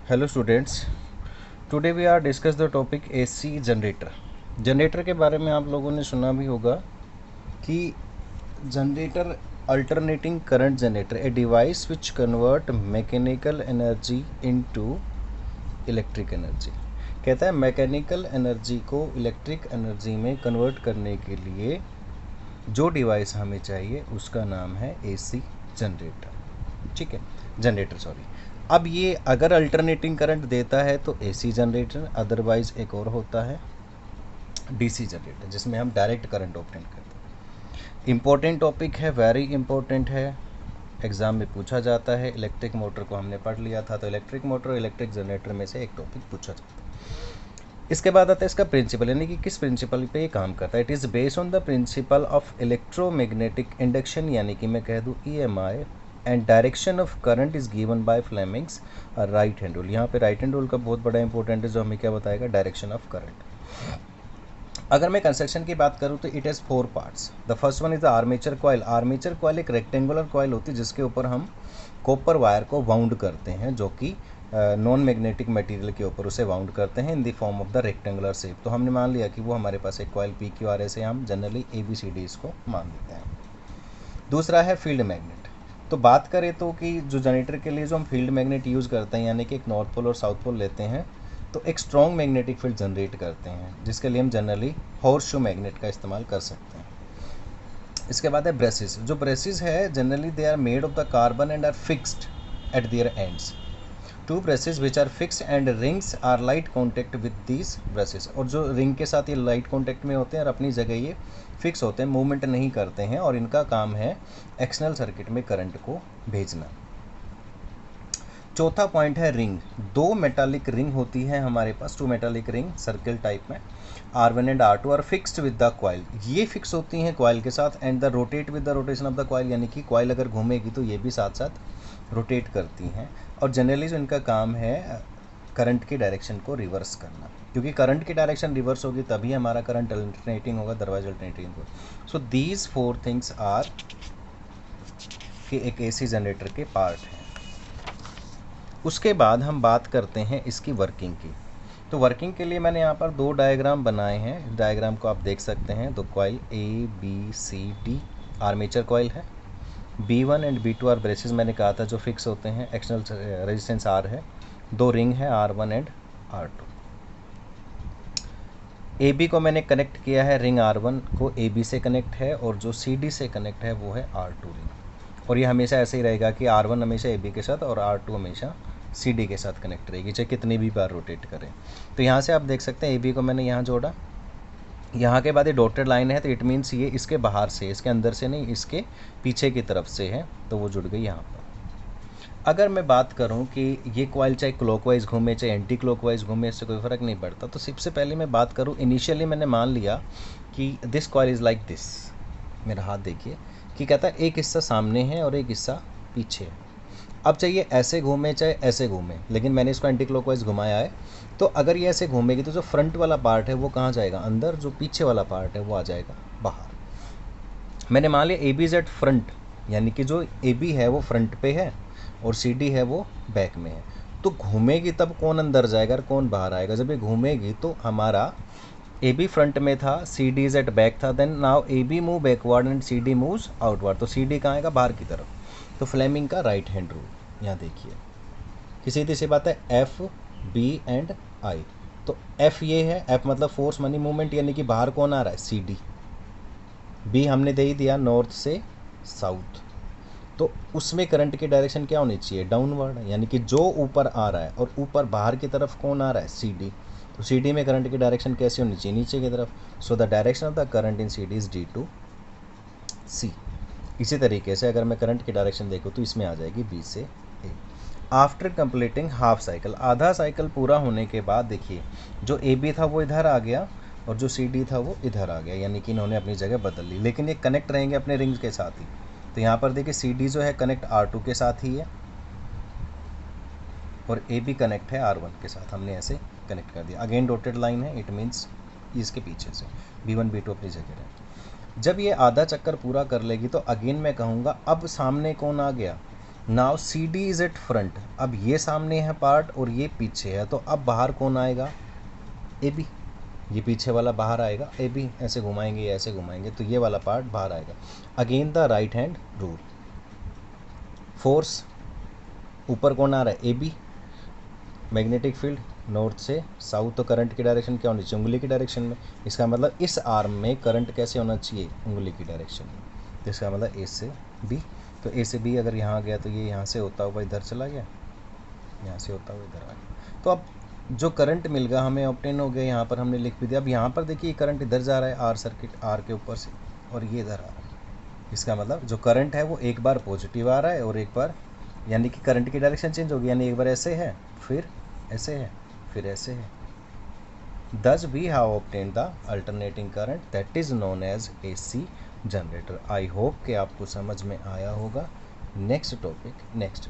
Hello students, today we are discuss the topic AC generator. Generator के बारे में आप लोगों ने सुना भी होगा कि generator alternating current generator a device which convert mechanical energy into electric energy. कहता है मैकेनिकल एनर्जी को इलेक्ट्रिक एनर्जी में कन्वर्ट करने के लिए जो डिवाइस हमें चाहिए उसका नाम है एसी जनरेटर। ठीक है, जनरेटर सॉरी। अब ये अगर अल्टरनेटिंग करंट देता है तो एसी जनरेटर, अदरवाइज एक और होता है डीसी जनरेटर जिसमें हम डायरेक्ट करंट ऑब्टेन करते हैं। इम्पोर्टेंट टॉपिक है, वेरी इंपॉर्टेंट है, एग्ज़ाम में पूछा जाता है। इलेक्ट्रिक मोटर को हमने पढ़ लिया था, तो इलेक्ट्रिक मोटर और इलेक्ट्रिक जनरेटर में से एक टॉपिक पूछा जाता है। इसके बाद आता है इसका प्रिंसिपल, यानी कि किस प्रिंसिपल पे ये काम करता है। It is based on the principle of electromagnetic induction, यानी कि मैं कह दूँ EMI, and direction of current is given by Fleming's right hand rule. यहाँ पे राइट हैंड रूल का बहुत बड़ा इंपॉर्टेंट है जो हमें क्या बताएगा, डायरेक्शन ऑफ करंट। अगर मैं कंस्ट्रक्शन की बात करूँ तो it has 4 parts. The first one is the armature coil. Armature coil एक रेक्टेंगुलर कॉइल होती है जिसके ऊपर हम कॉपर वायर को वाउंड करते हैं, जो कि नॉन मैग्नेटिक मटेरियल के ऊपर उसे वाउंड करते हैं in the form of the rectangular shape. तो हमने मान लिया कि वो हमारे पास एक कॉइल PQRS से हम जनरली ABCD इसको मान लेते हैं। दूसरा है फील्ड मैग्नेट। तो बात करें तो कि जो जनरेटर के लिए जो हम फील्ड मैग्नेट यूज़ करते हैं, यानी कि एक नॉर्थ पोल और साउथ पोल लेते हैं, तो एक स्ट्रॉन्ग मैग्नेटिक फील्ड जनरेट करते हैं, जिसके लिए हम जनरली हॉर्स शू मैग्नेट का इस्तेमाल कर सकते हैं। इसके बाद है ब्रेसेस। जो ब्रेसेस है generally they are made of the carbon and are fixed at their ends. Two braces which are fixed and rings are light contact with these braces. और जो रिंग के साथ ये लाइट कॉन्टेक्ट में होते हैं और अपनी जगह ये फिक्स होते हैं, मूवमेंट नहीं करते हैं, और इनका काम है एक्सटर्नल सर्किट में करंट को भेजना। चौथा पॉइंट है रिंग। 2 मेटालिक रिंग होती है हमारे पास, 2 मेटालिक रिंग सर्किल टाइप में, R1 and R2 are fixed with the coil. ये फिक्स होती हैं कॉइल के साथ, and the rotate with the rotation of the coil, यानी कि कॉइल अगर घूमेगी तो ये भी साथ साथ रोटेट करती हैं। और जनरली जो इनका काम है करंट की डायरेक्शन को रिवर्स करना, क्योंकि करंट की डायरेक्शन रिवर्स होगी तभी हमारा करंट अल्टरनेटिंग होगा, अदरवाइज अल्टरनेटिंग होगा। सो दीज 4 थिंग्स आर कि एक AC जनरेटर के पार्ट हैं। उसके बाद हम बात करते हैं इसकी वर्किंग की। तो वर्किंग के लिए मैंने यहाँ पर 2 डायग्राम बनाए हैं। इस डायग्राम को आप देख सकते हैं। दो कॉइल ABCD आर्मेचर कॉइल है, B1 and B2 are braces, मैंने कहा था जो फिक्स होते हैं, एक्सटर्नल रेजिस्टेंस R है, 2 रिंग है R1 एंड R2। AB को मैंने कनेक्ट किया है, रिंग R1 को AB से कनेक्ट है, और जो CD से कनेक्ट है वो है R2 रिंग। और ये हमेशा ऐसे ही रहेगा कि R1 हमेशा AB के साथ और R2 हमेशा CD के साथ कनेक्ट रहेगी, चाहे कितनी भी बार रोटेट करें। तो यहाँ से आप देख सकते हैं AB को मैंने यहाँ जोड़ा, यहाँ के बाद ये डॉटेड लाइन है, तो इट मीन्स ये इसके बाहर से, इसके अंदर से नहीं, इसके पीछे की तरफ से है, तो वो जुड़ गई यहाँ पर। अगर मैं बात करूं कि ये कॉइल चाहे क्लॉकवाइज घूमे चाहे एंटी क्लॉकवाइज घूमे, इससे कोई फ़र्क नहीं पड़ता। तो सबसे पहले मैं बात करूं, इनिशियली मैंने मान लिया कि this coil is like this. मेरा हाथ देखिए कि कहता है एक हिस्सा सामने है और एक हिस्सा पीछे है। अब चाहिए ऐसे घूमे चाहे ऐसे घूमे, लेकिन मैंने इसको एंटी क्लॉकवाइज घुमाया है। तो अगर ये ऐसे घूमेगी तो जो फ्रंट वाला पार्ट है वो कहाँ जाएगा, अंदर, जो पीछे वाला पार्ट है वो आ जाएगा बाहर। मैंने मान लिया ABZ फ्रंट, यानी कि जो AB है वो फ्रंट पे है और CD है वो बैक में है। तो घूमेगी तब कौन अंदर जाएगा और कौन बाहर आएगा। जब ये घूमेगी तो हमारा AB फ्रंट में था, CD इज एट बैक था, then now AB move backward and CD moves outward. तो CD कहाँ आएगा, बाहर की तरफ। तो फ्लेमिंग का राइट हैंड रूल यहाँ देखिए कि सीधी सी बात है, F B एंड I। तो F ये है, F मतलब फोर्स मनी मूवमेंट, यानी कि बाहर कौन आ रहा है, CD। B हमने दे ही दिया नॉर्थ से साउथ, तो उसमें करंट की डायरेक्शन क्या होनी चाहिए, डाउनवर्ड, यानी कि जो ऊपर आ रहा है, और ऊपर बाहर की तरफ कौन आ रहा है, CD। तो CD में करंट की डायरेक्शन कैसी होनी चाहिए, नीचे की तरफ। So the direction of the current in CD is D to C। इसी तरीके से अगर मैं करंट की डायरेक्शन देखूँ तो इसमें आ जाएगी B से A। After completing half cycle, आधा साइकिल पूरा होने के बाद देखिए जो AB था वो इधर आ गया और जो CD था वो इधर आ गया, यानी कि इन्होंने अपनी जगह बदल ली, लेकिन ये कनेक्ट रहेंगे अपने रिंग्स के साथ ही। तो यहाँ पर देखिए CD जो है कनेक्ट R2 के साथ ही है और AB कनेक्ट है R1 के साथ, हमने ऐसे कनेक्ट कर दिया। अगेन डॉटेड लाइन है, इट मीन्स इसके पीछे से B1 B2 अपनी जगह रहे। जब ये आधा चक्कर पूरा कर लेगी तो अगेन मैं कहूँगा अब सामने कौन आ गया, now C D is at front, अब ये सामने है पार्ट और ये पीछे है, तो अब बाहर कौन आएगा, ए बी, ये पीछे वाला बाहर आएगा, ए बी ऐसे घुमाएंगे या ऐसे घुमाएंगे तो ये वाला पार्ट बाहर आएगा। Again the right hand rule, force ऊपर कौन आ रहा है, A B, magnetic field north से साउथ, तो करंट की डायरेक्शन क्या होनी चाहिए, उंगली की डायरेक्शन में। इसका मतलब इस आर्म में करंट कैसे होना चाहिए, उंगली की डायरेक्शन में। तो इसका मतलब ए से बी, तो ए से बी अगर यहाँ गया तो ये यहाँ से होता हुआ इधर चला गया, यहाँ से होता हुआ इधर आ गया। तो अब जो करंट मिल गया हमें ऑब्टेन हो गया, यहाँ पर हमने लिख भी दिया। अब यहाँ पर देखिए करंट इधर जा रहा है आर सर्किट, आर के ऊपर से, और ये इधर आ रहा है। इसका मतलब जो करंट है वो एक बार पॉजिटिव आ रहा है और एक बार, यानी कि करंट की डायरेक्शन चेंज होगी, यानी एक बार ऐसे है, फिर ऐसे है, फिर ऐसे है। Thus we have obtained the alternating current that is known as AC generator. I hope कि आपको समझ में आया होगा। Next topic next